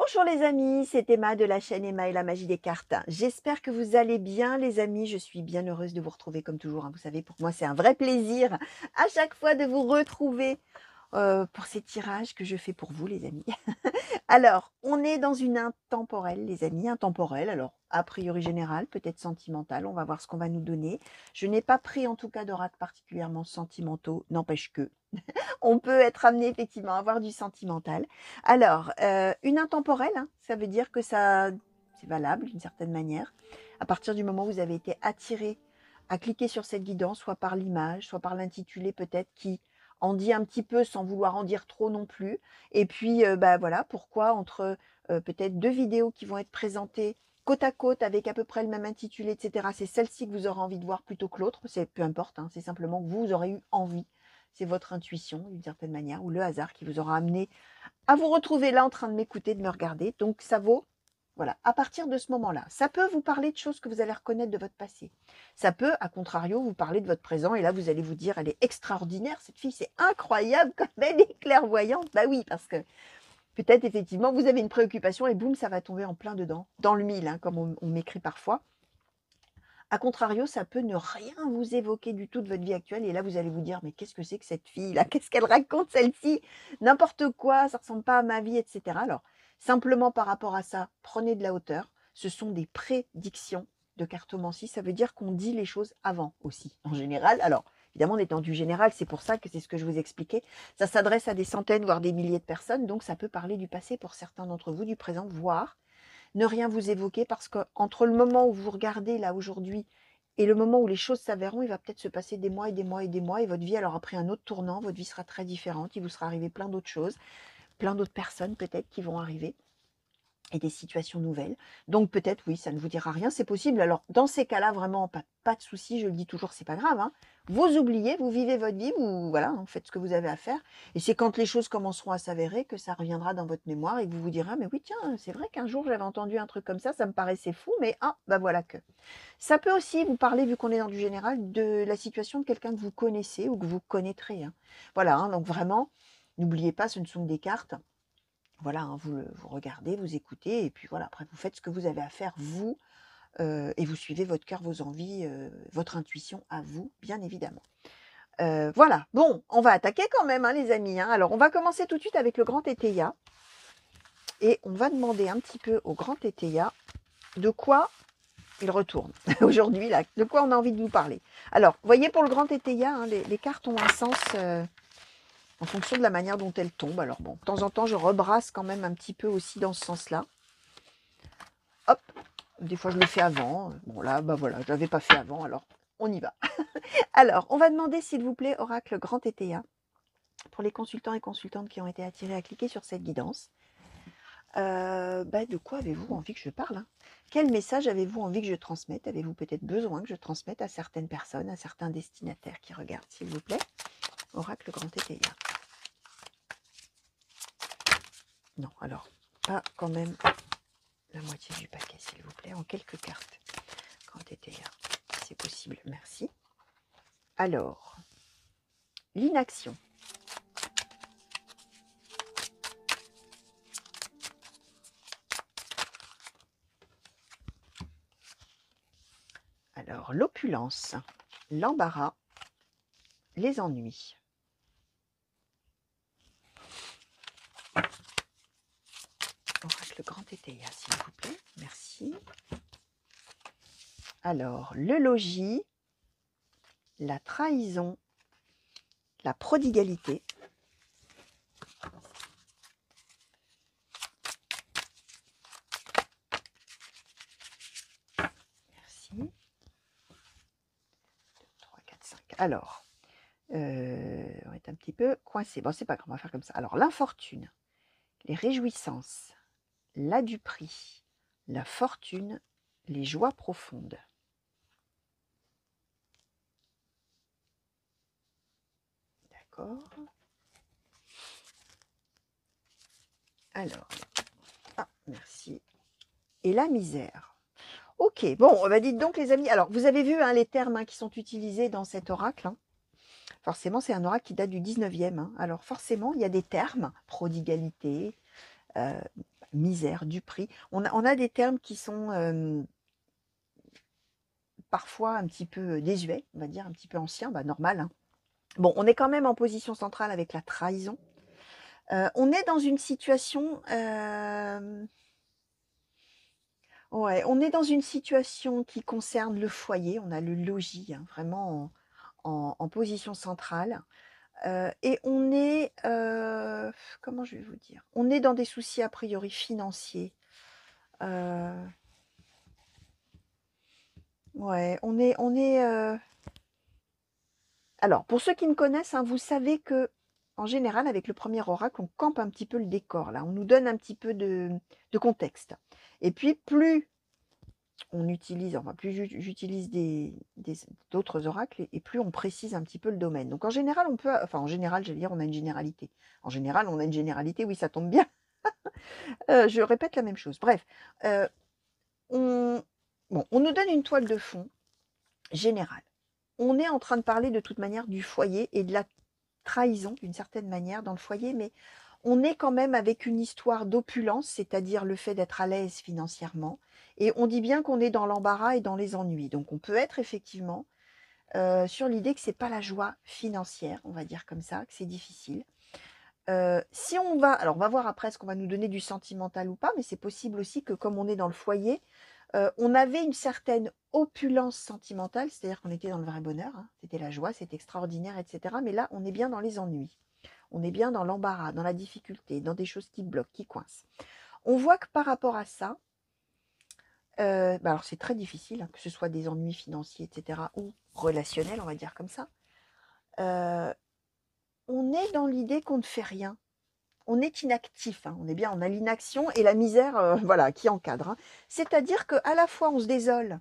Bonjour les amis, c'est Emma de la chaîne Emma et la magie des cartes. J'espère que vous allez bien les amis, je suis bien heureuse de vous retrouver comme toujours, hein. Vous savez, pour moi c'est un vrai plaisir à chaque fois de vous retrouver pour ces tirages que je fais pour vous les amis. Alors, on est dans une intemporelle les amis, intemporelle, alors a priori générale, peut-être sentimentale, on va voir ce qu'on va nous donner. Je n'ai pas pris en tout cas d'oracle particulièrement sentimentaux, n'empêche que on peut être amené effectivement à avoir du sentimental. Alors, une intemporelle, hein, ça veut dire que ça, c'est valable d'une certaine manière. À partir du moment où vous avez été attiré à cliquer sur cette guidance, soit par l'image, soit par l'intitulé peut-être qui en dit un petit peu sans vouloir en dire trop non plus. Et puis, bah voilà, pourquoi entre peut-être deux vidéos qui vont être présentées côte à côte avec à peu près le même intitulé, etc. C'est celle-ci que vous aurez envie de voir plutôt que l'autre. C'est peu importe, hein, c'est simplement que vous aurez eu envie. C'est votre intuition, d'une certaine manière, ou le hasard qui vous aura amené à vous retrouver là en train de m'écouter, de me regarder. Donc ça vaut, voilà, à partir de ce moment-là. Ça peut vous parler de choses que vous allez reconnaître de votre passé. Ça peut, à contrario, vous parler de votre présent. Et là, vous allez vous dire, elle est extraordinaire, cette fille, c'est incroyable comme elle est clairvoyante. Bah oui, parce que peut-être effectivement, vous avez une préoccupation et boum, ça va tomber en plein dedans, dans le mille, hein, comme on m'écrit parfois. A contrario, ça peut ne rien vous évoquer du tout de votre vie actuelle et là, vous allez vous dire: «Mais qu'est-ce que c'est que cette fille-là? Qu'est-ce qu'elle raconte celle-ci? N'importe quoi, ça ressemble pas à ma vie» et cetera. Alors, simplement par rapport à ça, prenez de la hauteur. Ce sont des prédictions de cartomancie. Ça veut dire qu'on dit les choses avant aussi, en général. Alors, évidemment, on est dans du général, c'est pour ça que c'est ce que je vous expliquais. Ça s'adresse à des centaines, voire des milliers de personnes, donc ça peut parler du passé pour certains d'entre vous, du présent, voire ne rien vous évoquer parce qu'entre le moment où vous regardez là aujourd'hui et le moment où les choses s'avéreront, il va peut-être se passer des mois et des mois et des mois et votre vie elle aura pris un autre tournant, votre vie sera très différente, il vous sera arrivé plein d'autres choses, plein d'autres personnes peut-être qui vont arriver et des situations nouvelles. Donc peut-être, oui, ça ne vous dira rien, c'est possible. Alors dans ces cas-là, vraiment, pas de souci, je le dis toujours, c'est pas grave, hein. Vous oubliez, vous vivez votre vie, vous, voilà, vous faites ce que vous avez à faire. Et c'est quand les choses commenceront à s'avérer que ça reviendra dans votre mémoire et que vous vous direz: «Ah, mais oui, tiens, c'est vrai qu'un jour j'avais entendu un truc comme ça me paraissait fou, mais ah, bah voilà que». Ça peut aussi vous parler, vu qu'on est dans du général, de la situation de quelqu'un que vous connaissez ou que vous connaîtrez, hein. Voilà, hein, donc vraiment, n'oubliez pas, ce ne sont que des cartes. Voilà, hein, vous regardez, vous écoutez et puis voilà, après vous faites ce que vous avez à faire vous, et vous suivez votre cœur, vos envies, votre intuition à vous, bien évidemment. Voilà, bon, on va attaquer quand même, hein, les amis, hein. Alors on va commencer tout de suite avec le grand Tétéia et on va demander un petit peu au grand Tétéia de quoi il retourne aujourd'hui là, de quoi on a envie de vous parler. Alors, voyez pour le grand Tétéia, hein, les cartes ont un sens, en fonction de la manière dont elles tombent. Alors bon, de temps en temps, je rebrasse quand même un petit peu aussi dans ce sens-là. Hop, des fois je le fais avant. Bon là, bah voilà, je l'avais pas fait avant, alors on y va. Alors, on va demander s'il vous plaît, oracle grand Tétéia, pour les consultants et consultantes qui ont été attirés à cliquer sur cette guidance. Bah, de quoi avez-vous envie que je parle, hein? Quel message avez-vous envie que je transmette? Avez-vous peut-être besoin que je transmette à certaines personnes, à certains destinataires qui regardent, s'il vous plaît? Oracle grand Tétéia. Non, alors, pas quand même la moitié du paquet, s'il vous plaît, en quelques cartes. Grand Tétéia, c'est possible, merci. Alors, l'inaction. Alors, l'opulence, l'embarras, les ennuis. Oracle grand Tétéia, s'il vous plaît, merci. Alors, le logis, la trahison, la prodigalité. Merci. 2, 3, 4, 5. Alors, on est un petit peu coincé. Bon, c'est pas grave, on va faire comme ça. Alors, l'infortune, les réjouissances, la duperie, la fortune, les joies profondes. D'accord. Alors, ah, merci. Et la misère. Ok, bon, bah dites donc les amis. Alors, vous avez vu hein, les termes hein, qui sont utilisés dans cet oracle. Hein. Forcément, c'est un oracle qui date du 19e. Hein. Alors, forcément, il y a des termes, prodigalité, misère, du prix. On a des termes qui sont parfois un petit peu désuets, on va dire, un petit peu anciens, bah, normal, hein. Bon, on est quand même en position centrale avec la trahison. On est dans une situation, ouais, on est dans une situation qui concerne le foyer. On a le logis, hein, vraiment en position centrale. Et on est, comment je vais vous dire? On est dans des soucis a priori financiers. Heu, ouais, alors pour ceux qui me connaissent, hein, vous savez que en général avec le premier oracle, on campe un petit peu le décor là. On nous donne un petit peu de contexte. Et puis plus on utilise, enfin plus j'utilise d'autres oracles et plus on précise un petit peu le domaine. Donc en général, on peut, enfin en général, j'allais dire, on a une généralité. En général, on a une généralité, oui, ça tombe bien. Je répète la même chose. Bref, on, bon, on nous donne une toile de fond générale. On est en train de parler de toute manière du foyer et de la trahison d'une certaine manière dans le foyer, mais on est quand même avec une histoire d'opulence, c'est-à-dire le fait d'être à l'aise financièrement. Et on dit bien qu'on est dans l'embarras et dans les ennuis. Donc on peut être effectivement sur l'idée que c'est pas la joie financière, on va dire comme ça, que c'est difficile. Si on va, alors on va voir après ce qu'on va nous donner du sentimental ou pas, mais c'est possible aussi que comme on est dans le foyer, on avait une certaine opulence sentimentale, c'est-à-dire qu'on était dans le vrai bonheur, hein, c'était la joie, c'était extraordinaire, etc. Mais là, on est bien dans les ennuis, on est bien dans l'embarras, dans la difficulté, dans des choses qui bloquent, qui coincent. On voit que par rapport à ça, bah alors c'est très difficile, hein, que ce soit des ennuis financiers, etc., ou relationnels, on va dire comme ça. Euh, on est dans l'idée qu'on ne fait rien. On est inactif, hein, on est bien, on a l'inaction et la misère, voilà, qui encadre, hein. C'est-à-dire qu'à la fois on se désole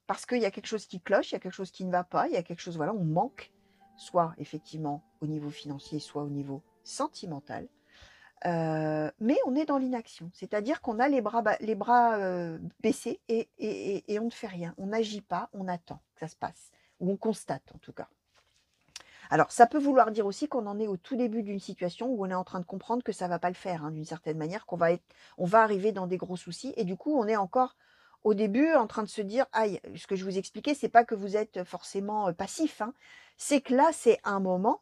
parce qu'il y a quelque chose qui cloche, il y a quelque chose qui ne va pas, il y a quelque chose, voilà, on manque, soit effectivement au niveau financier, soit au niveau sentimental. Mais on est dans l'inaction, c'est-à-dire qu'on a les bras baissés et on ne fait rien, on n'agit pas, on attend que ça se passe, ou on constate en tout cas. Alors, ça peut vouloir dire aussi qu'on en est au tout début d'une situation où on est en train de comprendre que ça va pas le faire, hein, d'une certaine manière, on va arriver dans des gros soucis. Et du coup, on est encore au début en train de se dire, aïe, ce que je vous expliquais, c'est pas que vous êtes forcément passif, hein, c'est que là, c'est un moment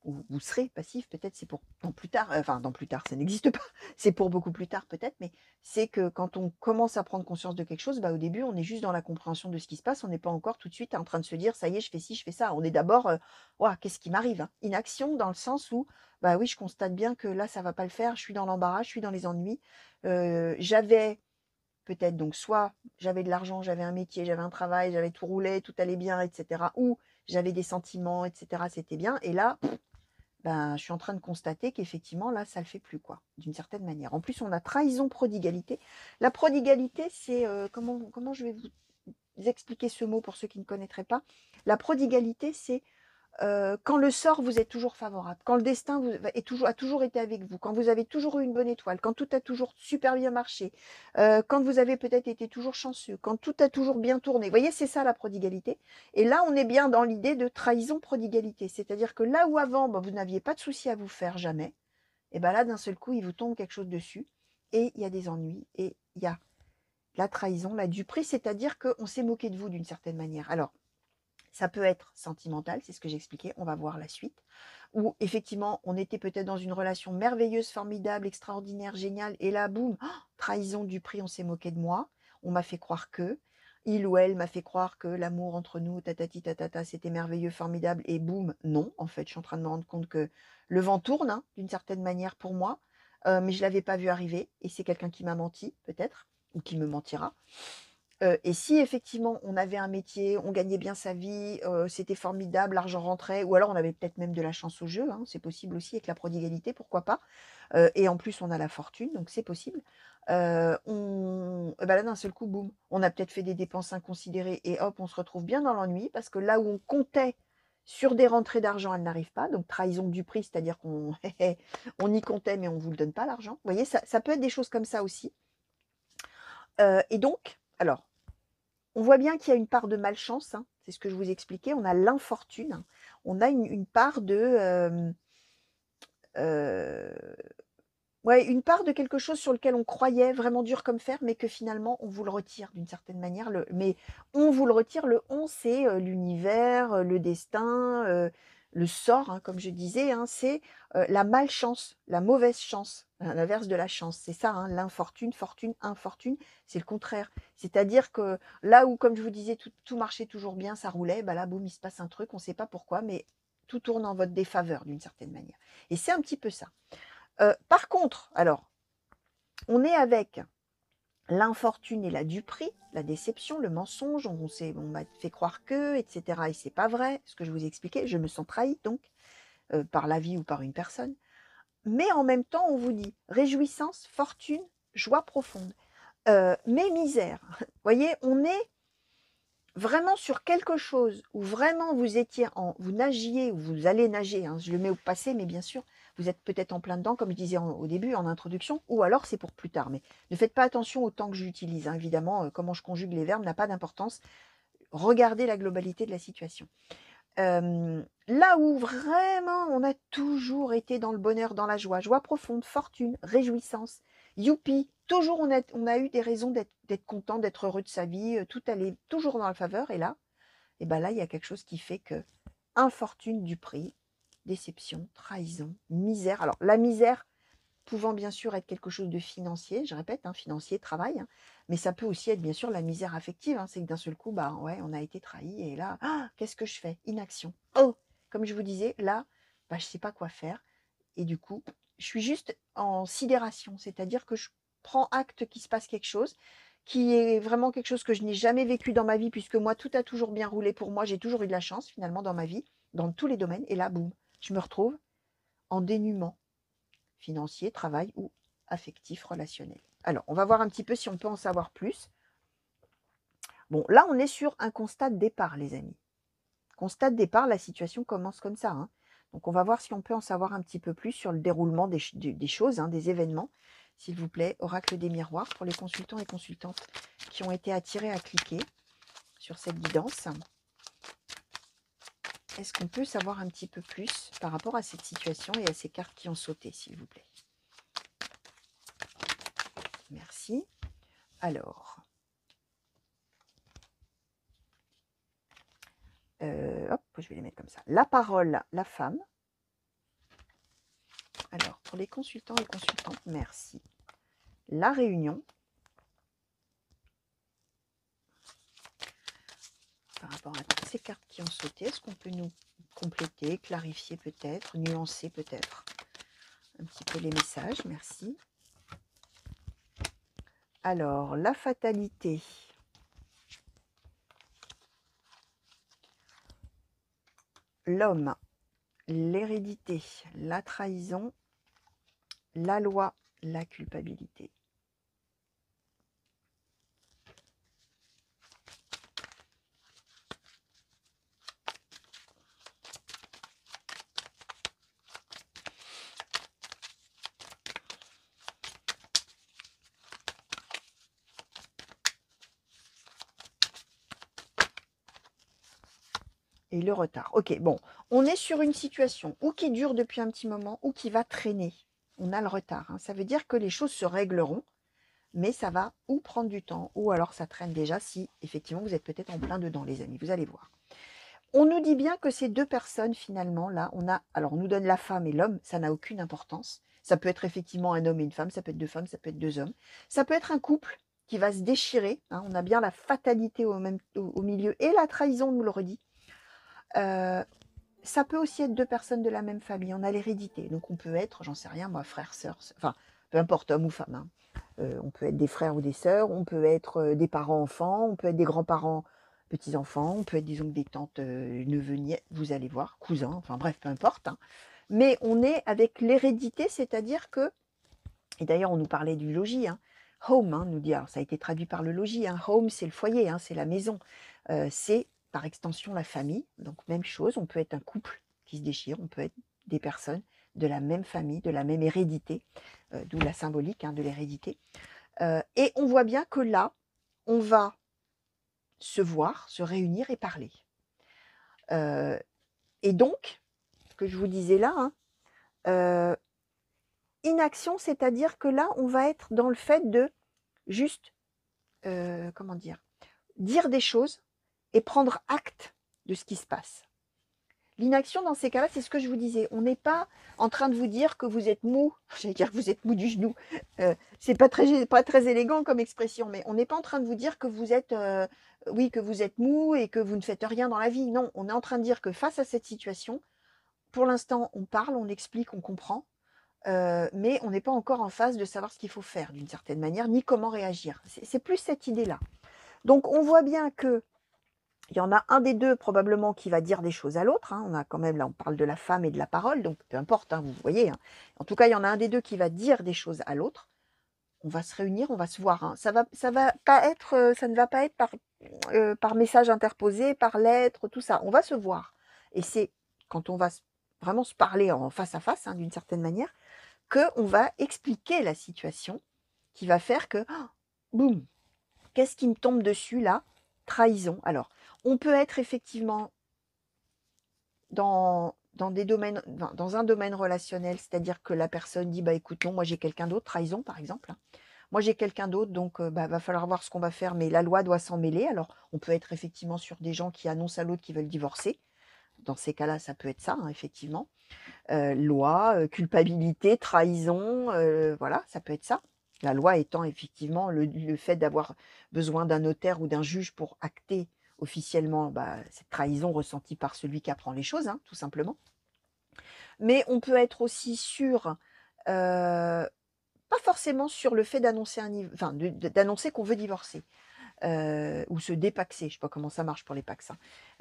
ou vous serez passif, peut-être c'est pour dans plus tard, enfin dans plus tard, ça n'existe pas, c'est pour beaucoup plus tard peut-être, mais c'est que quand on commence à prendre conscience de quelque chose, bah, au début, on est juste dans la compréhension de ce qui se passe, on n'est pas encore tout de suite en train de se dire: «Ça y est, je fais ci, je fais ça». On est d'abord, «Waouh, qu'est-ce qui m'arrive?» hein. Inaction dans le sens où, bah, oui, je constate bien que là, ça va pas le faire, je suis dans l'embarras, je suis dans les ennuis. J'avais peut-être donc soit j'avais de l'argent, j'avais un métier, j'avais un travail, j'avais tout roulé, tout allait bien et cetera, ou j'avais des sentiments et cetera, c'était bien et là ben, je suis en train de constater qu'effectivement, là, ça le fait plus, quoi, d'une certaine manière. En plus, on a trahison, prodigalité. La prodigalité, c'est, comment je vais vous expliquer ce mot pour ceux qui ne connaîtraient pas? La prodigalité, c'est quand le sort vous est toujours favorable, quand le destin a toujours été avec vous, quand vous avez toujours eu une bonne étoile, quand tout a toujours super bien marché, quand vous avez peut-être été toujours chanceux, quand tout a toujours bien tourné. Vous voyez, c'est ça la prodigalité. Et là, on est bien dans l'idée de trahison-prodigalité. C'est-à-dire que là où avant, bah, vous n'aviez pas de souci à vous faire jamais, et bien là, d'un seul coup, il vous tombe quelque chose dessus et il y a des ennuis et il y a la trahison, la duperie, c'est-à-dire qu'on s'est moqué de vous d'une certaine manière. Alors, ça peut être sentimental, c'est ce que j'expliquais, on va voir la suite. Ou effectivement, on était peut-être dans une relation merveilleuse, formidable, extraordinaire, géniale, et là, boum, oh, trahison du prix, on s'est moqué de moi, on m'a fait croire que, il ou elle m'a fait croire que l'amour entre nous, tatati tatata, c'était merveilleux, formidable, et boum, non, en fait, je suis en train de me rendre compte que le vent tourne, hein, d'une certaine manière pour moi, mais je ne l'avais pas vu arriver, et c'est quelqu'un qui m'a menti, peut-être, ou qui me mentira. Et si effectivement on avait un métier, on gagnait bien sa vie, c'était formidable, l'argent rentrait ou alors on avait peut-être même de la chance au jeu, hein, c'est possible aussi avec la prodigalité, pourquoi pas? Et en plus on a la fortune, donc c'est possible. Et bah, là d'un seul coup, boum, on a peut-être fait des dépenses inconsidérées et hop, on se retrouve bien dans l'ennui parce que là où on comptait sur des rentrées d'argent, elles n'arrivent pas, donc trahison du prix, c'est-à-dire qu'on on y comptait mais on vous le donne pas l'argent. Vous voyez, ça peut être des choses comme ça aussi. Et donc, alors on voit bien qu'il y a une part de malchance, hein, c'est ce que je vous expliquais. On a l'infortune, hein. On a une part de, Ouais, une part de quelque chose sur lequel on croyait vraiment dur comme fer, mais que finalement on vous le retire d'une certaine manière. Mais on vous le retire, le on, c'est l'univers, le destin, le sort, hein, comme je disais, hein, c'est la malchance, la mauvaise chance, hein, l'inverse de la chance. C'est ça, hein, l'infortune, fortune, infortune, c'est le contraire. C'est-à-dire que là où, comme je vous disais, tout marchait toujours bien, ça roulait, bah là, boum, il se passe un truc, on ne sait pas pourquoi, mais tout tourne en votre défaveur d'une certaine manière. Et c'est un petit peu ça. Par contre, alors, on est avec l'infortune et la duperie, la déception, le mensonge, on m'a fait croire que, etc. Et c'est pas vrai, ce que je vous ai expliqué, je me sens trahi donc, par la vie ou par une personne. Mais en même temps, on vous dit réjouissance, fortune, joie profonde. Mais misère. Vous voyez, on est vraiment sur quelque chose où vraiment vous nagiez, ou vous allez nager, hein, je le mets au passé, mais bien sûr, vous êtes peut-être en plein dedans, comme je disais au début, en introduction, ou alors c'est pour plus tard. Mais ne faites pas attention au temps que j'utilise, hein, évidemment, comment je conjugue les verbes n'a pas d'importance. Regardez la globalité de la situation. Là où vraiment on a toujours été dans le bonheur, dans la joie, joie profonde, fortune, réjouissance, youpi, toujours on a eu des raisons d'être content, d'être heureux de sa vie, tout allait toujours dans la faveur. Et là, là, il y a quelque chose qui fait que infortune du prix, déception, trahison, misère. Alors la misère pouvant bien sûr être quelque chose de financier, je répète, hein, financier, travail, hein, mais ça peut aussi être bien sûr la misère affective, hein, c'est que d'un seul coup, bah ouais, on a été trahi et là, qu'est-ce que je fais? Inaction. Oh, comme je vous disais, là, bah, je ne sais pas quoi faire et du coup, je suis juste en sidération, c'est-à-dire que je prends acte qu'il se passe quelque chose, qui est vraiment quelque chose que je n'ai jamais vécu dans ma vie, puisque moi, tout a toujours bien roulé pour moi, j'ai toujours eu de la chance finalement dans ma vie, dans tous les domaines, et là, boum, je me retrouve en dénuement financier, travail ou affectif, relationnel. Alors, on va voir un petit peu si on peut en savoir plus. Bon, là, on est sur un constat de départ, les amis. Constat de départ, la situation commence comme ça, hein. Donc, on va voir si on peut en savoir un petit peu plus sur le déroulement des choses, hein, des événements. S'il vous plaît, oracle des miroirs pour les consultants et consultantes qui ont été attirés à cliquer sur cette guidance. Est-ce qu'on peut savoir un petit peu plus par rapport à cette situation et à ces cartes qui ont sauté, s'il vous plaît? Merci. Alors, hop, je vais les mettre comme ça. La parole, la femme. Alors, pour les consultants et consultantes, merci. La réunion. Par rapport à toutes ces cartes qui ont sauté, est-ce qu'on peut nous compléter, clarifier peut-être, nuancer peut-être un petit peu les messages? Merci. Alors, la fatalité. L'homme, l'hérédité, la trahison, la loi, la culpabilité. Et le retard. Ok, bon, on est sur une situation ou qui dure depuis un petit moment ou qui va traîner. On a le retard, hein. Ça veut dire que les choses se régleront, mais ça va ou prendre du temps, ou alors ça traîne déjà si effectivement vous êtes peut-être en plein dedans, les amis. Vous allez voir. On nous dit bien que ces deux personnes, finalement, là, alors on nous donne la femme et l'homme, ça n'a aucune importance. Ça peut être effectivement un homme et une femme, ça peut être deux femmes, ça peut être deux hommes. Ça peut être un couple qui va se déchirer, hein. On a bien la fatalité au milieu et la trahison, on nous le redit. Ça peut aussi être deux personnes de la même famille, on a l'hérédité. Donc on peut être, j'en sais rien, moi, frère, sœur, enfin, peu importe, homme ou femme, hein. On peut être des frères ou des sœurs, on peut être des parents-enfants, on peut être des grands-parents, petits-enfants, on peut être des oncles, des tantes, neveux, nièces, vous allez voir, cousins, enfin bref, peu importe, hein. Mais on est avec l'hérédité, c'est-à-dire que, et d'ailleurs on nous parlait du logis, hein, home, hein, nous dit, alors ça a été traduit par le logis, hein, home c'est le foyer, hein, c'est la maison, c'est par extension la famille, donc même chose, on peut être un couple qui se déchire, on peut être des personnes de la même famille, de la même hérédité, d'où la symbolique, hein, de l'hérédité. Et on voit bien que là, on va se voir, se réunir et parler. Et donc, ce que je vous disais là, hein, inaction, c'est-à-dire que là, on va être dans le fait de juste, comment dire des choses et prendre acte de ce qui se passe. L'inaction, dans ces cas-là, c'est ce que je vous disais. On n'est pas en train de vous dire que vous êtes mou. J'allais dire que vous êtes mou du genou. C'est pas très élégant comme expression, mais on n'est pas en train de vous dire que vous êtes, oui, que vous êtes mou et que vous ne faites rien dans la vie. Non, on est en train de dire que face à cette situation, pour l'instant, on parle, on explique, on comprend, mais on n'est pas encore en phase de savoir ce qu'il faut faire d'une certaine manière, ni comment réagir. C'est plus cette idée-là. Donc, on voit bien que il y en a un des deux probablement qui va dire des choses à l'autre. On a quand même, là, on parle de la femme et de la parole, donc peu importe, vous voyez. En tout cas, il y en a un des deux qui va dire des choses à l'autre. On va se réunir, on va se voir. Ça va pas être, ça ne va pas être par message interposé, par lettre, tout ça. On va se voir. Et c'est quand on va vraiment se parler en face à face, d'une certaine manière, qu'on va expliquer la situation qui va faire que, boum, qu'est-ce qui me tombe dessus là? Trahison. Alors, on peut être effectivement dans des domaines, dans un domaine relationnel, c'est-à-dire que la personne dit, bah écoute, non, moi j'ai quelqu'un d'autre, trahison par exemple. Moi j'ai quelqu'un d'autre, donc va falloir voir ce qu'on va faire, mais la loi doit s'en mêler. Alors, on peut être effectivement sur des gens qui annoncent à l'autre qu'ils veulent divorcer. Dans ces cas-là, ça peut être ça, effectivement. Loi, culpabilité, trahison, voilà, ça peut être ça. La loi étant effectivement le fait d'avoir besoin d'un notaire ou d'un juge pour acter officiellement cette trahison ressentie par celui qui apprend les choses, tout simplement. Mais on peut être aussi sur, pas forcément sur le fait d'annoncer d'annoncer qu'on veut divorcer. Ou se dépaxer. Je ne sais pas comment ça marche pour les pax.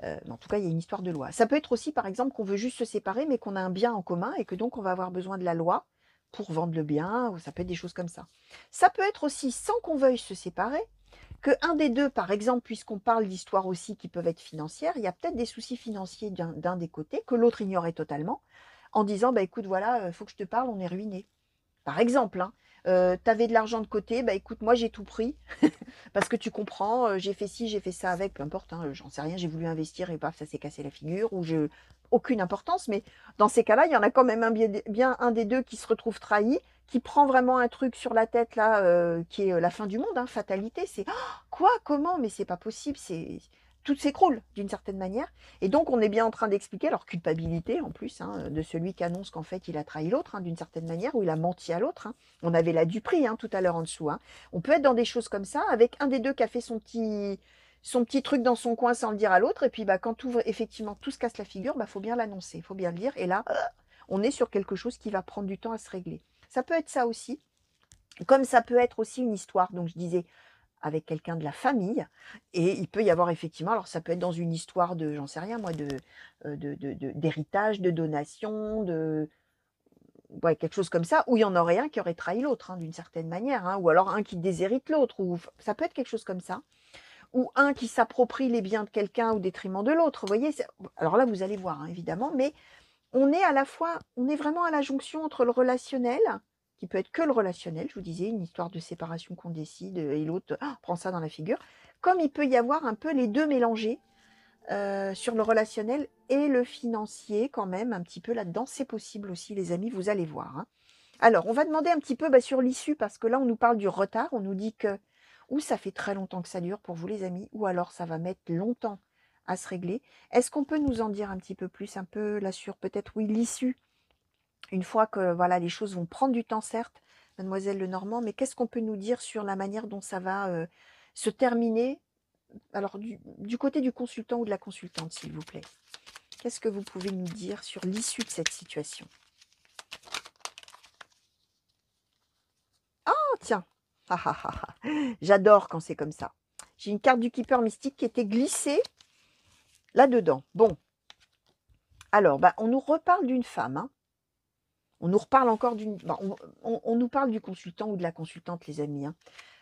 Mais en tout cas, il y a une histoire de loi. Ça peut être aussi, par exemple, qu'on veut juste se séparer, mais qu'on a un bien en commun et que donc on va avoir besoin de la loi pour vendre le bien, ou ça peut être des choses comme ça. Ça peut être aussi, sans qu'on veuille se séparer, qu'un des deux, par exemple, puisqu'on parle d'histoires aussi qui peuvent être financières, il y a peut-être des soucis financiers d'un des côtés que l'autre ignorait totalement, en disant, écoute, voilà, faut que je te parle, on est ruiné. Par exemple, tu avais de l'argent de côté, écoute, moi j'ai tout pris, parce que tu comprends, j'ai fait ci, j'ai fait ça avec, peu importe, j'en sais rien, j'ai voulu investir et paf, ça s'est cassé la figure, ou aucune importance, mais dans ces cas-là, il y en a quand même bien un des deux qui se retrouve trahi, qui prend vraiment un truc sur la tête, là, qui est la fin du monde, fatalité, c'est quoi, comment, mais c'est pas possible, tout s'écroule d'une certaine manière. Et donc, on est bien en train d'expliquer leur culpabilité, en plus, de celui qui annonce qu'en fait, il a trahi l'autre, d'une certaine manière, ou il a menti à l'autre. On avait la duperie, tout à l'heure en dessous. On peut être dans des choses comme ça, avec un des deux qui a fait son petit truc dans son coin sans le dire à l'autre. Et puis, quand effectivement tout se casse la figure, faut bien l'annoncer, il faut bien le dire. Et là, on est sur quelque chose qui va prendre du temps à se régler. Ça peut être ça aussi. Comme ça peut être aussi une histoire, donc je disais, avec quelqu'un de la famille, et il peut y avoir effectivement, alors ça peut être dans une histoire de, j'en sais rien moi, d'héritage, de donation, quelque chose comme ça, où il y en aurait un qui aurait trahi l'autre, d'une certaine manière, ou alors un qui déshérite l'autre, ou ça peut être quelque chose comme ça, ou un qui s'approprie les biens de quelqu'un au détriment de l'autre, vous voyez, alors là vous allez voir, évidemment, mais on est vraiment à la jonction entre le relationnel, qui peut être que le relationnel, je vous disais, une histoire de séparation qu'on décide, et l'autre prend ça dans la figure, comme il peut y avoir un peu les deux mélangés, sur le relationnel et le financier quand même, un petit peu là-dedans, c'est possible aussi les amis, vous allez voir. Alors, on va demander un petit peu sur l'issue, parce que là on nous parle du retard, on nous dit que ou ça fait très longtemps que ça dure pour vous les amis, ou alors ça va mettre longtemps à se régler. Est-ce qu'on peut nous en dire un petit peu plus, un peu là sur peut-être oui l'issue, une fois que voilà les choses vont prendre du temps certes, mademoiselle Lenormand, mais qu'est-ce qu'on peut nous dire sur la manière dont ça va se terminer? Alors du côté du consultant ou de la consultante, s'il vous plaît. Qu'est-ce que vous pouvez nous dire sur l'issue de cette situation? Oh tiens, ah, ah, ah, ah. J'adore quand c'est comme ça. J'ai une carte du Keeper mystique qui était glissée là-dedans. Bon, alors, on nous reparle d'une femme. On nous reparle encore d'une... on nous parle du consultant ou de la consultante, les amis.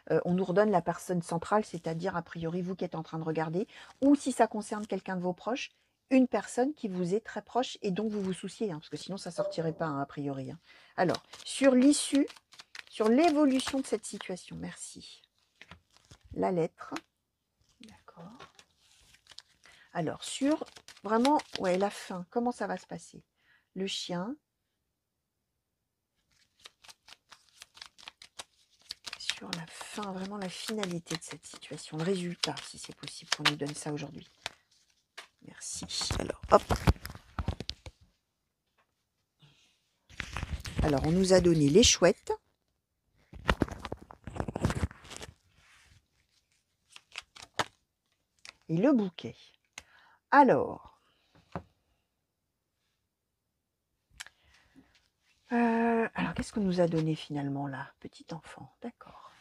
On nous redonne la personne centrale, c'est-à-dire, a priori, vous qui êtes en train de regarder, ou si ça concerne quelqu'un de vos proches, une personne qui vous est très proche et dont vous vous souciez, parce que sinon, ça ne sortirait pas, a priori. Alors, sur l'issue, sur l'évolution de cette situation, merci. La lettre, d'accord. Alors, sur vraiment, la fin, comment ça va se passer? Le chien, sur la fin, vraiment la finalité de cette situation, le résultat, si c'est possible qu'on nous donne ça aujourd'hui. Merci. Alors, hop. Alors, on nous a donné les chouettes. Et le bouquet. Alors, qu'est-ce qu'on nous a donné finalement là? Petit enfant, d'accord.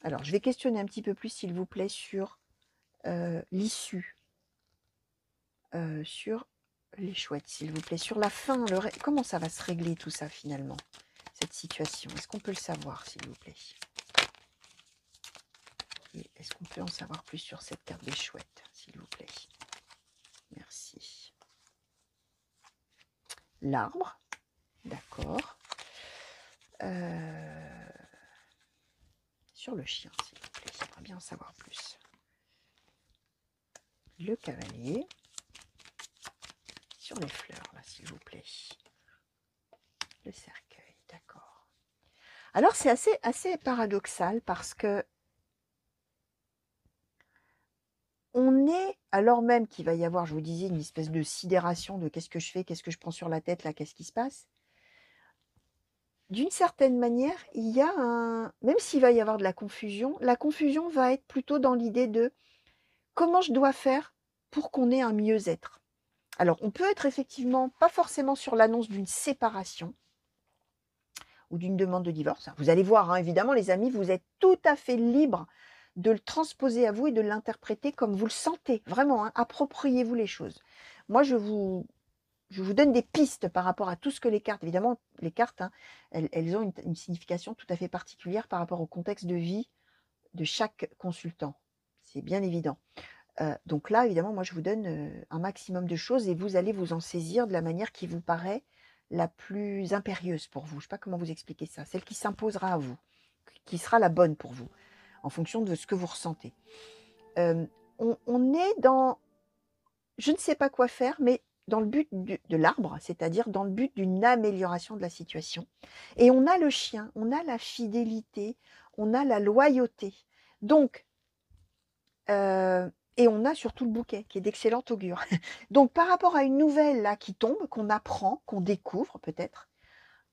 Alors, je vais questionner un petit peu plus, s'il vous plaît, sur l'issue. Sur les chouettes, s'il vous plaît. Sur la fin, comment ça va se régler tout ça finalement, cette situation? Est-ce qu'on peut le savoir, s'il vous plaît? Et est-ce qu'on peut en savoir plus sur cette carte des chouettes, s'il vous plaît? Merci. L'arbre, d'accord. Sur le chien, s'il vous plaît, j'aimerais bien en savoir plus. Le cavalier. Sur les fleurs, là, s'il vous plaît. Le cercueil, d'accord. Alors, c'est assez paradoxal parce que on est, alors même qu'il va y avoir, je vous disais, une espèce de sidération de qu'est-ce que je fais, qu'est-ce que je prends sur la tête, là, qu'est-ce qui se passe? D'une certaine manière, il y a même s'il va y avoir de la confusion va être plutôt dans l'idée de comment je dois faire pour qu'on ait un mieux-être. Alors, on peut être effectivement pas forcément sur l'annonce d'une séparation ou d'une demande de divorce. Vous allez voir, hein, évidemment, les amis, vous êtes tout à fait libres de le transposer à vous et de l'interpréter comme vous le sentez. Vraiment, hein, appropriez-vous les choses. Moi, je vous donne des pistes par rapport à tout ce que les cartes, évidemment, les cartes, hein, elles ont une signification tout à fait particulière par rapport au contexte de vie de chaque consultant. C'est bien évident. Donc là, évidemment, moi, je vous donne un maximum de choses et vous allez vous en saisir de la manière qui vous paraît la plus impérieuse pour vous. Je ne sais pas comment vous expliquer ça. Celle qui s'imposera à vous, qui sera la bonne pour vous, en fonction de ce que vous ressentez. On est dans, je ne sais pas quoi faire, mais dans le but de l'arbre, c'est-à-dire dans le but d'une amélioration de la situation. Et on a le chien, on a la fidélité, on a la loyauté. Donc, et on a surtout le bouquet, qui est d'excellent augure. Donc, par rapport à une nouvelle là qui tombe, qu'on apprend, qu'on découvre peut-être,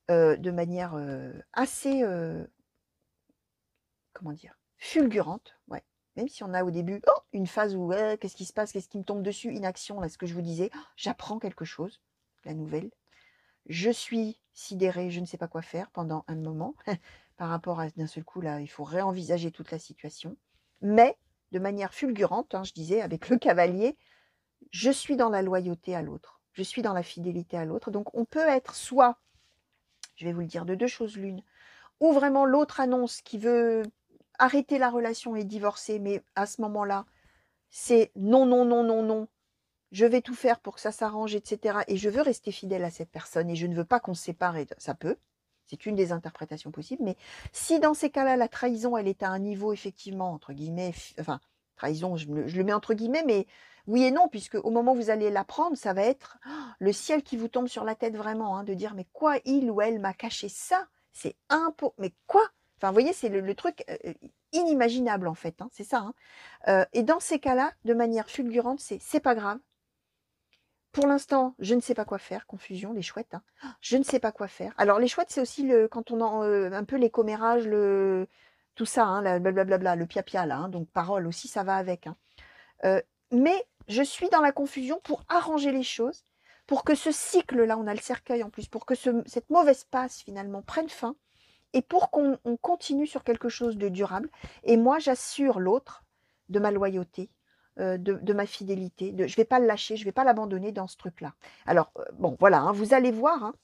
de manière assez, comment dire, fulgurante, ouais. Même si on a au début une phase où qu'est-ce qui se passe, qu'est-ce qui me tombe dessus, inaction, là, ce que je vous disais, j'apprends quelque chose, la nouvelle. Je suis sidérée, je ne sais pas quoi faire pendant un moment, par rapport à d'un seul coup, là, il faut réenvisager toute la situation. Mais de manière fulgurante, hein, je disais, avec le cavalier, je suis dans la loyauté à l'autre, je suis dans la fidélité à l'autre. Donc on peut être soit, je vais vous le dire, de deux choses l'une, ou vraiment l'autre annonce qui veut arrêter la relation et divorcer, mais à ce moment-là, c'est non, non, non, non, non, je vais tout faire pour que ça s'arrange, etc. Et je veux rester fidèle à cette personne et je ne veux pas qu'on se sépare. Ça peut, c'est une des interprétations possibles. Mais si dans ces cas-là, la trahison, elle est à un niveau effectivement, entre guillemets, enfin, trahison, je le mets entre guillemets, mais oui et non, puisque au moment où vous allez l'apprendre, ça va être le ciel qui vous tombe sur la tête vraiment, hein, de dire mais quoi, il ou elle m'a caché ça? C'est mais quoi? Enfin, vous voyez, c'est le truc inimaginable en fait, hein, c'est ça. Hein. Et dans ces cas-là, de manière fulgurante, c'est pas grave. Pour l'instant, je ne sais pas quoi faire. Confusion, les chouettes. Hein. Je ne sais pas quoi faire. Alors, les chouettes, c'est aussi quand on a un peu les commérages, tout ça, hein, blablabla, le pia-pia, là. Hein, donc, parole aussi, ça va avec. Hein. Mais je suis dans la confusion pour arranger les choses, pour que ce cycle-là, on a le cercueil en plus, pour que cette mauvaise passe, finalement, prenne fin, et pour qu'on continue sur quelque chose de durable. Et moi, j'assure l'autre de ma loyauté, de ma fidélité. Je ne vais pas le lâcher, je ne vais pas l'abandonner dans ce truc-là. Alors, bon, voilà, hein, vous allez voir, hein,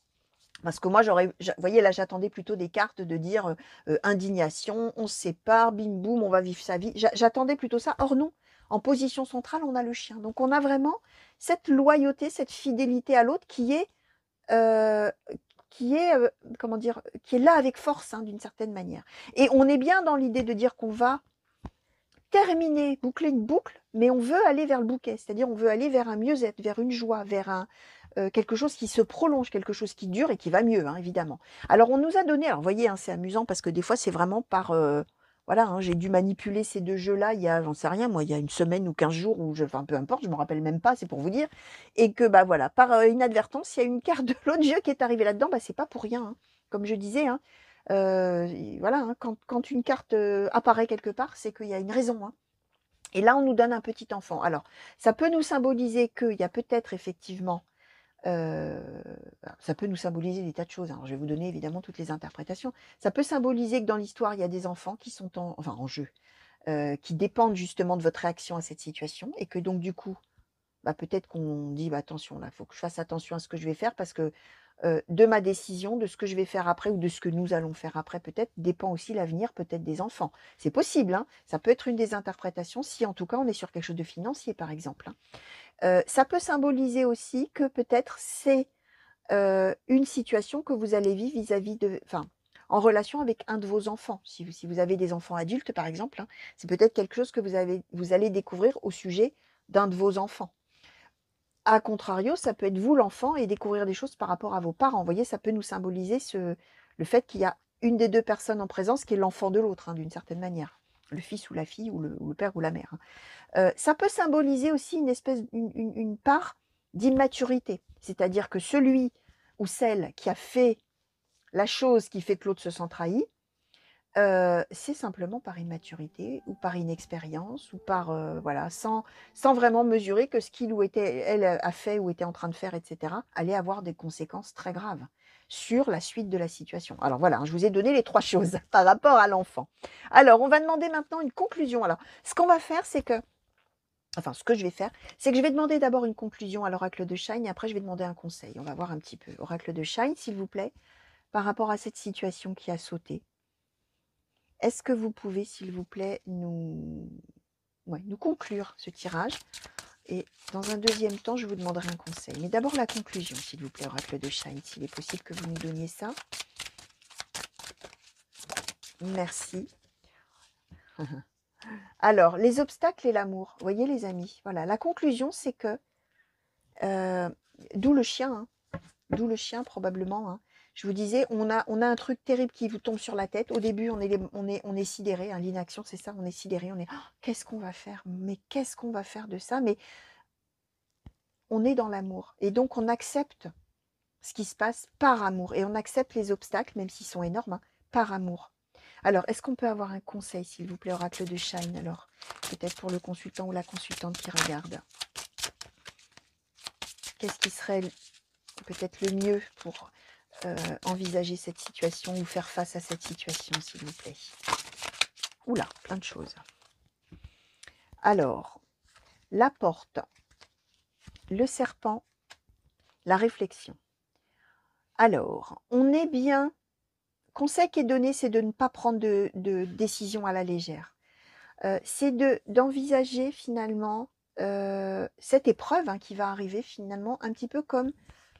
parce que moi, vous voyez, là, j'attendais plutôt des cartes de dire indignation, on se sépare, bim, boum, on va vivre sa vie. J'attendais plutôt ça. Or, non, en position centrale, on a le chien. Donc, on a vraiment cette loyauté, cette fidélité à l'autre qui est comment dire, qui est là avec force, hein, d'une certaine manière. Et on est bien dans l'idée de dire qu'on va terminer, boucler une boucle, mais on veut aller vers le bouquet, c'est-à-dire on veut aller vers un mieux-être, vers une joie, vers quelque chose qui se prolonge, quelque chose qui dure et qui va mieux, hein, évidemment. Alors on nous a donné, alors vous voyez, hein, c'est amusant parce que des fois c'est vraiment par voilà, hein, j'ai dû manipuler ces 2 jeux-là il y a, j'en sais rien moi, il y a une semaine ou 15 jours ou enfin peu importe, je ne me rappelle même pas, c'est pour vous dire et que, bah, voilà, par, inadvertance, il y a une carte de l'autre jeu qui est arrivée là-dedans, bah, c'est pas pour rien, hein. Comme je disais, hein, et voilà, hein, quand une carte, apparaît quelque part, c'est qu'il y a une raison, hein. Et là, on nous donne un petit enfant. Alors, ça peut nous symboliser qu'il y a peut-être effectivement, Heu, ça peut nous symboliser des tas de choses. Alors, je vais vous donner évidemment toutes les interprétations. Ça peut symboliser que dans l'histoire, il y a des enfants qui sont en jeu, qui dépendent justement de votre réaction à cette situation et que donc du coup, bah, peut-être qu'on dit: «Bah, attention là, il faut que je fasse attention à ce que je vais faire parce que, de ma décision, de ce que je vais faire après ou de ce que nous allons faire après peut-être, dépend aussi l'avenir peut-être des enfants». C'est possible, hein, ça peut être une des interprétations si en tout cas on est sur quelque chose de financier par exemple, hein. Ça peut symboliser aussi que peut-être c'est, une situation que vous allez vivre vis-à-vis de enfin, en relation avec un de vos enfants. Si vous avez des enfants adultes par exemple, hein, c'est peut-être quelque chose que vous allez découvrir au sujet d'un de vos enfants. A contrario, ça peut être vous l'enfant et découvrir des choses par rapport à vos parents. Vous voyez, ça peut nous symboliser le fait qu'il y a une des 2 personnes en présence qui est l'enfant de l'autre, hein, d'une certaine manière. Le fils ou la fille ou le père ou la mère, hein. Ça peut symboliser aussi une espèce une part d'immaturité. C'est-à-dire que celui ou celle qui a fait la chose qui fait que l'autre se sent trahi, c'est simplement par immaturité ou par inexpérience ou par, voilà, sans vraiment mesurer que ce qu'il ou était elle a fait ou était en train de faire et cetera, allait avoir des conséquences très graves sur la suite de la situation. Alors voilà, hein, je vous ai donné les 3 choses par rapport à l'enfant. Alors on va demander maintenant une conclusion. Alors ce qu'on va faire, c'est que enfin, ce que je vais faire, c'est que je vais demander d'abord une conclusion à l'oracle de Shine et après je vais demander un conseil. On va voir un petit peu. Oracle de Shine, s'il vous plaît, par rapport à cette situation qui a sauté. Est-ce que vous pouvez, s'il vous plaît, nous conclure ce tirage? Et dans un deuxième temps, je vous demanderai un conseil. Mais d'abord la conclusion, s'il vous plaît, Oracle de Shine, s'il est possible que vous nous donniez ça. Merci. Alors, les obstacles et l'amour. Vous voyez, les amis, voilà. La conclusion, c'est que, euh, d'où le chien, hein. D'où le chien probablement, hein. Je vous disais, on a un truc terrible qui vous tombe sur la tête. Au début, on est sidéré, hein, l'inaction, c'est ça, on est sidéré, on est: «Oh, qu'est-ce qu'on va faire? Mais qu'est-ce qu'on va faire de ça?» Mais on est dans l'amour et donc on accepte ce qui se passe par amour et on accepte les obstacles, même s'ils sont énormes, hein, par amour. Alors, est-ce qu'on peut avoir un conseil, s'il vous plaît, oracle de Shine, alors? Peut-être pour le consultant ou la consultante qui regarde. Qu'est-ce qui serait peut-être le mieux pour envisager cette situation ou faire face à cette situation, s'il vous plaît? Oula, plein de choses. Alors, la porte, le serpent, la réflexion. Alors, on est bien. Conseil qui est donné, c'est de ne pas prendre de décision à la légère. C'est d'envisager finalement cette épreuve, hein, qui va arriver finalement un petit peu comme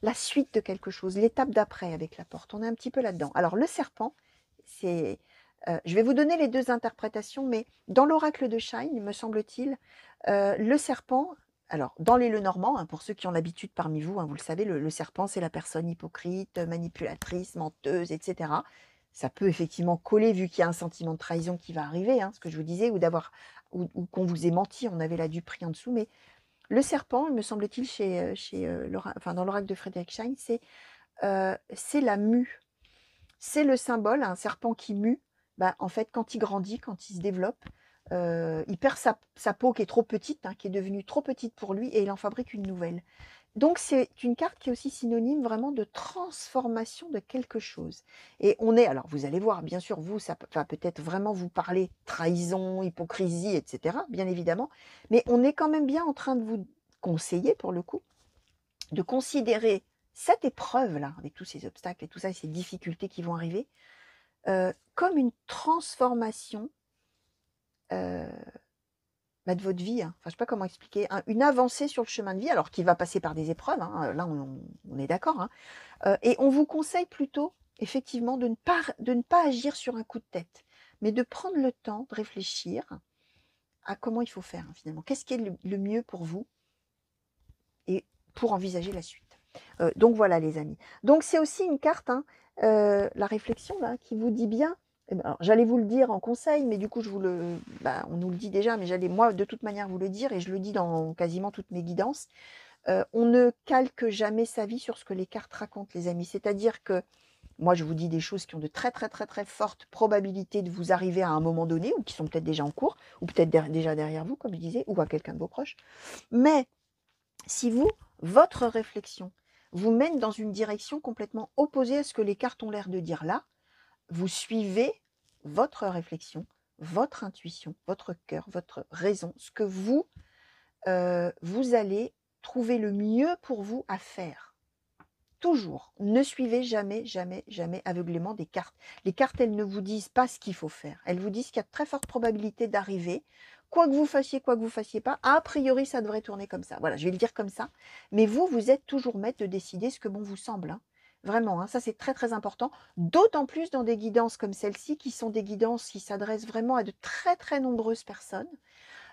la suite de quelque chose, l'étape d'après avec la porte. On est un petit peu là-dedans. Alors le serpent, c'est, je vais vous donner les 2 interprétations, mais dans l'oracle de Shine, me semble-t-il, le serpent, alors dans les Lenormand, hein, pour ceux qui ont l'habitude parmi vous, hein, vous le savez, le serpent, c'est la personne hypocrite, manipulatrice, menteuse, etc. Ça peut effectivement coller vu qu'il y a un sentiment de trahison qui va arriver, hein, ce que je vous disais, ou qu'on vous ait menti, on avait la duperie en dessous. Mais le serpent, me semble-t-il, enfin, dans l'oracle de Frédéric Schein, c'est la mue. C'est le symbole, un serpent qui mue. Bah, en fait, quand il grandit, quand il se développe, il perd sa peau qui est trop petite, hein, qui est devenue trop petite pour lui, et il en fabrique une nouvelle. Donc c'est une carte qui est aussi synonyme vraiment de transformation de quelque chose. Et on est, alors vous allez voir, bien sûr, vous, ça va peut-être vraiment vous parler trahison, hypocrisie, etc., bien évidemment, mais on est quand même bien en train de vous conseiller, pour le coup, de considérer cette épreuve-là, avec tous ces obstacles et tout ça, et ces difficultés qui vont arriver, comme une transformation de votre vie, hein. Enfin, je ne sais pas comment expliquer, une avancée sur le chemin de vie, alors qui va passer par des épreuves, hein, là on est d'accord, hein. Et on vous conseille plutôt, effectivement, de ne pas agir sur un coup de tête, mais de prendre le temps de réfléchir à comment il faut faire, hein, finalement. Qu'est-ce qui est le mieux pour vous et pour envisager la suite. Donc voilà les amis. Donc c'est aussi une carte, hein, la réflexion là, qui vous dit bien, Eh ben, alors, j'allais vous le dire en conseil, mais du coup, on nous le dit déjà, mais j'allais moi, de toute manière, vous le dire et je le dis dans quasiment toutes mes guidances. On ne calque jamais sa vie sur ce que les cartes racontent, les amis. C'est-à-dire que moi, je vous dis des choses qui ont de très, très, très, très fortes probabilités de vous arriver à un moment donné ou qui sont peut-être déjà en cours ou peut-être déjà derrière vous, comme je disais, ou à quelqu'un de vos proches. Mais si votre réflexion vous mène dans une direction complètement opposée à ce que les cartes ont l'air de dire là, vous suivez votre réflexion, votre intuition, votre cœur, votre raison, ce que vous allez trouver le mieux pour vous à faire. Toujours. Ne suivez jamais, jamais, jamais aveuglément des cartes. Les cartes, elles ne vous disent pas ce qu'il faut faire. Elles vous disent qu'il y a de très fortes probabilités d'arriver. Quoi que vous fassiez pas, a priori, ça devrait tourner comme ça. Voilà, je vais le dire comme ça. Mais vous êtes toujours maître de décider ce que bon vous semble, hein. Vraiment, hein, ça c'est très très important. D'autant plus dans des guidances comme celle-ci, qui sont des guidances qui s'adressent vraiment à de très très nombreuses personnes.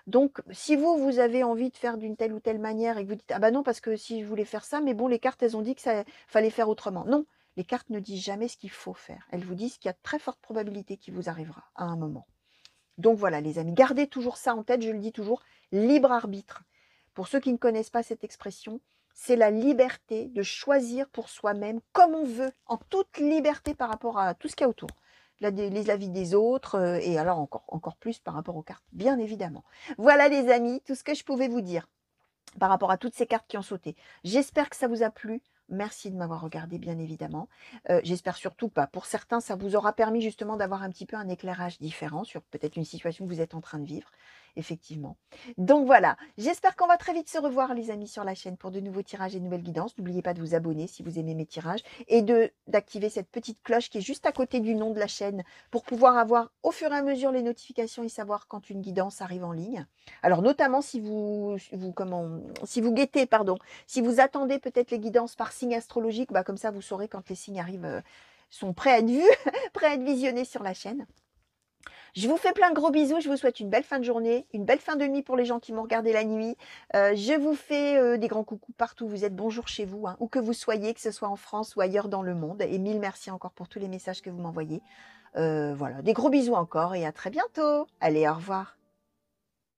Donc, si vous avez envie de faire d'une telle ou telle manière et que vous dites: «Ah bah non, parce que si je voulais faire ça, mais bon, les cartes, elles ont dit que ça fallait faire autrement». Non, les cartes ne disent jamais ce qu'il faut faire. Elles vous disent qu'il y a de très fortes probabilités qu'il vous arrivera à un moment. Donc voilà, les amis, gardez toujours ça en tête, je le dis toujours, libre arbitre. Pour ceux qui ne connaissent pas cette expression, c'est la liberté de choisir pour soi-même comme on veut, en toute liberté par rapport à tout ce qu'il y a autour. Les avis des autres, et alors encore plus par rapport aux cartes, bien évidemment. Voilà les amis, tout ce que je pouvais vous dire par rapport à toutes ces cartes qui ont sauté. J'espère que ça vous a plu. Merci de m'avoir regardé, bien évidemment. J'espère surtout pas. Pour certains, ça vous aura permis justement d'avoir un petit peu un éclairage différent sur peut-être une situation que vous êtes en train de vivre, effectivement. Donc voilà, j'espère qu'on va très vite se revoir, les amis, sur la chaîne pour de nouveaux tirages et de nouvelles guidances. N'oubliez pas de vous abonner si vous aimez mes tirages et d'activer cette petite cloche qui est juste à côté du nom de la chaîne pour pouvoir avoir au fur et à mesure les notifications et savoir quand une guidance arrive en ligne. Alors notamment si vous guettez, pardon, si vous attendez peut-être les guidances par signe astrologique, bah comme ça vous saurez quand les signes arrivent, sont prêts à être vus, prêts à être visionnés sur la chaîne. Je vous fais plein de gros bisous, je vous souhaite une belle fin de journée, une belle fin de nuit pour les gens qui m'ont regardé la nuit. Je vous fais des grands coucous partout où vous êtes, bonjour chez vous, hein, où que vous soyez, que ce soit en France ou ailleurs dans le monde. Et mille merci encore pour tous les messages que vous m'envoyez. Voilà, des gros bisous encore et à très bientôt. Allez, au revoir.